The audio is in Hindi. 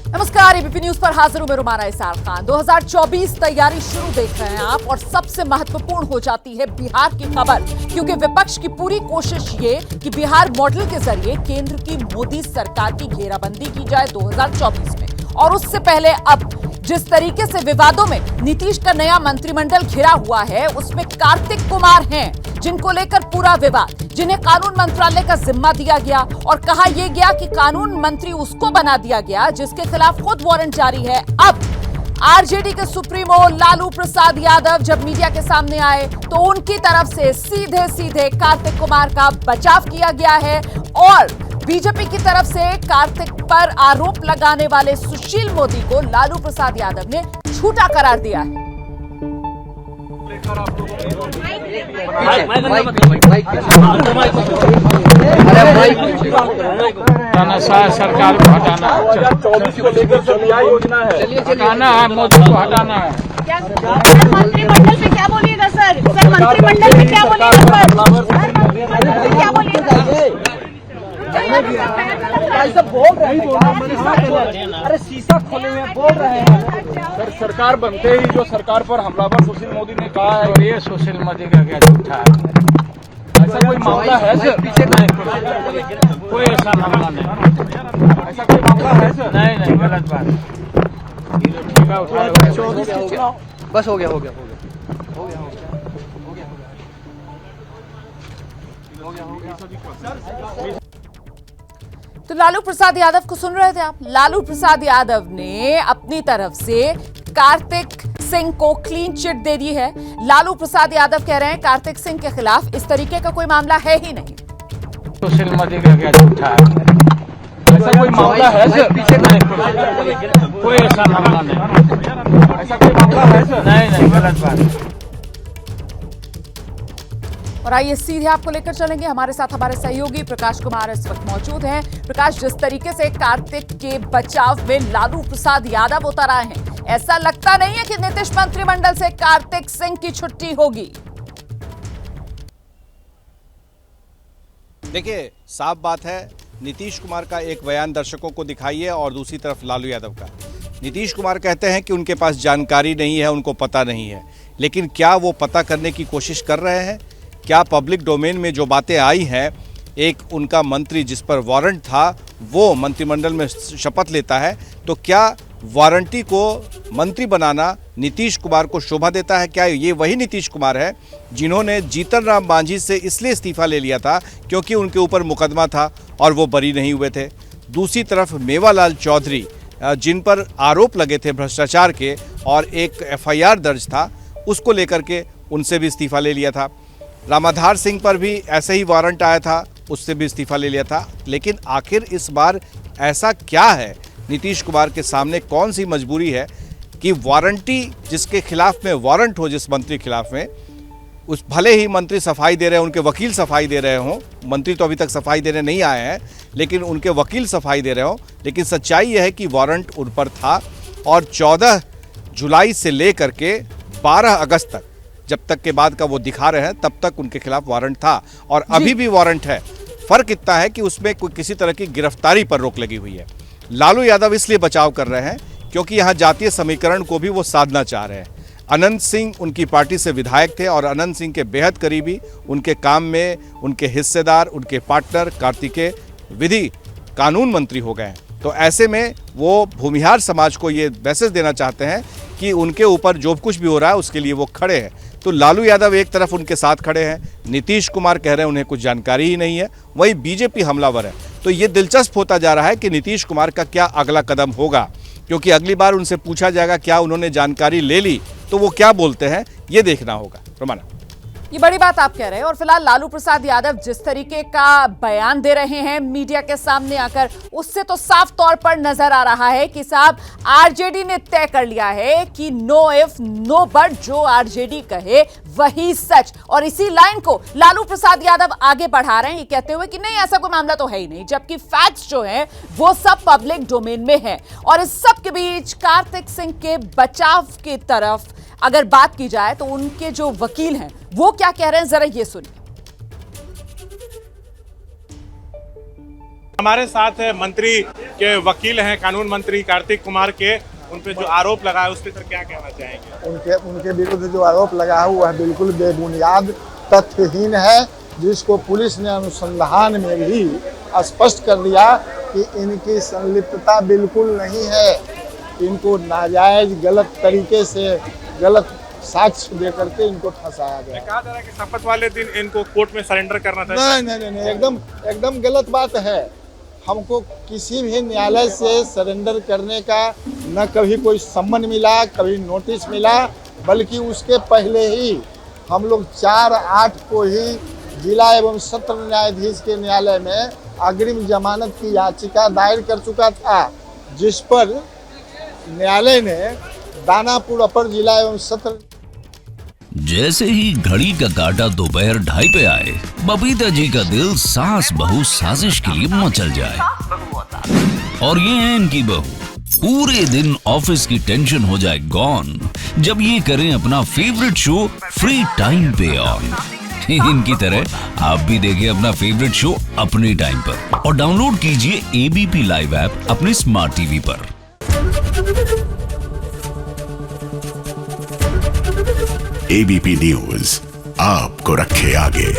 नमस्कार, एबीपी न्यूज पर हाजिर हूं मैं रुमाना इसार खान। 2024 तैयारी शुरू देख रहे हैं आप और सबसे महत्वपूर्ण हो जाती है बिहार की खबर, क्योंकि विपक्ष की पूरी कोशिश ये कि बिहार मॉडल के जरिए केंद्र की मोदी सरकार की घेराबंदी की जाए 2024 में। और उससे पहले अब जिस तरीके से विवादों में नीतीश का नया मंत्रिमंडल घिरा हुआ है, उसमें कार्तिक कुमार हैं जिनको लेकर पूरा विवाद, जिन्हें कानून मंत्रालय का जिम्मा दिया गया और कहा यह गया कि कानून मंत्री उसको बना दिया गया जिसके खिलाफ खुद वारंट जारी है। अब आरजेडी के सुप्रीमो लालू प्रसाद यादव जब मीडिया के सामने आए तो उनकी तरफ से सीधे सीधे कार्तिक कुमार का बचाव किया गया है और बीजेपी की तरफ से कार्तिक पर आरोप लगाने वाले सुशील मोदी को लालू प्रसाद यादव ने झूठा करार दिया है। सरकार को हटाना 2024 को लेकर जो क्या योजना है, हटाना है, मोदी को हटाना है। मंत्रिमंडल पे क्या बोलिएगा सर? मंत्रिमंडल पे क्या बोलिएगा सर? क्या बोलिएगा? ऐसा बोल रहे हैं, अरे शीशा खोले हुए बोल रहे हैं। सर, सरकार बनते ही जो सरकार पर हमलावर सुशील मोदी ने कहा है, और ये सुशील मोदी का क्या झूठा है? ऐसा कोई मामला है सर? पीछे कोई ऐसा मामला नहीं, ऐसा कोई मामला है सर? नहीं, गलत बात। बस हो गया। तो लालू प्रसाद यादव को सुन रहे थे आप। लालू प्रसाद यादव ने अपनी तरफ से कार्तिक सिंह को क्लीन चिट दे दी है। लालू प्रसाद यादव कह रहे हैं कार्तिक सिंह के खिलाफ इस तरीके का कोई मामला है ही नहीं। सुशील मोदी का क्या झूठा है? ऐसा कोई मामला है सर? पीछे कोई ऐसा मामला नहीं, ऐसा कोई मामला है सर? नहीं, गलत बात। और आइए सीधे आपको लेकर चलेंगे, हमारे साथ हमारे सहयोगी प्रकाश कुमार इस वक्त मौजूद हैं। प्रकाश, जिस तरीके से कार्तिक के बचाव में लालू प्रसाद यादव उतर आए हैं, ऐसा लगता नहीं है कि नीतीश मंत्रिमंडल से कार्तिक सिंह की छुट्टी होगी। देखिए, साफ बात है, नीतीश कुमार का एक बयान दर्शकों को दिखाइए और दूसरी तरफ लालू यादव का। नीतीश कुमार कहते हैं कि उनके पास जानकारी नहीं है, उनको पता नहीं है, लेकिन क्या वो पता करने की कोशिश कर रहे हैं? क्या पब्लिक डोमेन में जो बातें आई हैं, एक उनका मंत्री जिस पर वारंट था वो मंत्रिमंडल में शपथ लेता है, तो क्या वारंटी को मंत्री बनाना नीतीश कुमार को शोभा देता है? क्या ये वही नीतीश कुमार है जिन्होंने जीतन राम मांझी से इसलिए इस्तीफा ले लिया था क्योंकि उनके ऊपर मुकदमा था और वो बरी नहीं हुए थे? दूसरी तरफ मेवालाल चौधरी, जिन पर आरोप लगे थे भ्रष्टाचार के और एक FIR दर्ज था, उसको लेकर के उनसे भी इस्तीफा ले लिया था। रामाधार सिंह पर भी ऐसे ही वारंट आया था, उससे भी इस्तीफा ले लिया था। लेकिन आखिर इस बार ऐसा क्या है नीतीश कुमार के सामने, कौन सी मजबूरी है कि वारंटी जिसके खिलाफ में वारंट हो, जिस मंत्री के खिलाफ में, उस भले ही मंत्री सफाई दे रहे हैं, उनके वकील सफाई दे रहे हों, मंत्री तो अभी तक सफाई देने नहीं आए हैं, लेकिन उनके वकील सफाई दे रहे हों, लेकिन सच्चाई यह है कि वारंट उन पर था और 14 जुलाई से लेकर के 12 अगस्त तक, जब तक के बाद का वो दिखा रहे हैं, तब तक उनके खिलाफ वारंट था और अभी भी वारंट है। फर्क इतना है कि उसमें कोई किसी तरह की गिरफ्तारी पर रोक लगी हुई है। लालू यादव इसलिए बचाव कर रहे हैं क्योंकि यहाँ जातीय समीकरण को भी वो साधना चाह रहे हैं। अनंत सिंह उनकी पार्टी से विधायक थे और अनंत सिंह के बेहद करीबी, उनके काम में उनके हिस्सेदार, उनके पार्टनर कार्तिकेय विधि कानून मंत्री हो गए। तो ऐसे में वो भूमिहार समाज को ये मैसेज देना चाहते हैं कि उनके ऊपर जो कुछ भी हो रहा है उसके लिए वो खड़े हैं। तो लालू यादव एक तरफ उनके साथ खड़े हैं, नीतीश कुमार कह रहे हैं उन्हें कुछ जानकारी ही नहीं है, वहीं बीजेपी हमलावर है। तो ये दिलचस्प होता जा रहा है कि नीतीश कुमार का क्या अगला कदम होगा, क्योंकि अगली बार उनसे पूछा जाएगा क्या उन्होंने जानकारी ले ली, तो वो क्या बोलते हैं ये देखना होगा। रोमाना, ये बड़ी बात आप कह रहे हैं और फिलहाल लालू प्रसाद यादव जिस तरीके का बयान दे रहे हैं मीडिया के सामने आकर, उससे तो साफ तौर पर नजर आ रहा है कि साहब आरजेडी ने तय कर लिया है कि नो इफ नो बट, जो आरजेडी कहे वही सच। और इसी लाइन को लालू प्रसाद यादव आगे बढ़ा रहे हैं, ये कहते हुए कि नहीं ऐसा कोई मामला तो है ही नहीं, जबकि फैक्ट्स जो हैं वो सब पब्लिक डोमेन में है। और इस सब के बीच कार्तिक सिंह के बचाव की तरफ अगर बात की जाए तो उनके जो वकील हैं वो क्या कह रहे हैं, जरा ये सुनिए। हमारे साथ मंत्री के वकील हैं कानून मंत्री कार्तिक कुमार के, उन पे जो आरोप लगा है उस पर सर क्या कहना चाहेंगे? उनके विरुद्ध जो आरोप लगा है वह बिल्कुल बेबुनियाद तथ्यहीन है, जिसको पुलिस ने अनुसंधान में भी स्पष्ट कर दिया कि इनकी संलिप्तता बिल्कुल नहीं है। इनको नाजायज गलत तरीके से गलत साक्ष्य दे करके इनको फंसाया गया। कहा जा रहा है कि शपथ वाले दिन इनको कोर्ट में सरेंडर करना था। नहीं, एकदम गलत बात है। हमको किसी भी न्यायालय से सरेंडर करने का न कभी कोई सम्मन मिला, कभी नोटिस मिला, बल्कि उसके पहले ही हम लोग 4/8 को ही जिला एवं सत्र न्यायाधीश के न्यायालय में अग्रिम जमानत की याचिका दायर कर चुका था, जिस पर न्यायालय ने दानापुर अपर जिला एवं सत्र। जैसे ही घड़ी का काटा दोपहर 2:30 पे आए, बबीता जी का दिल सास बहू साजिश के लिए मचल जाए। और ये है इनकी बहू, पूरे दिन ऑफिस की टेंशन हो जाए गॉन जब ये करें अपना फेवरेट शो फ्री टाइम पे ऑन। इनकी तरह आप भी देखिए अपना फेवरेट शो अपने टाइम पर और डाउनलोड कीजिए ABP लाइव ऐप अपने स्मार्ट टीवी पर। ABP न्यूज आपको रखे आगे।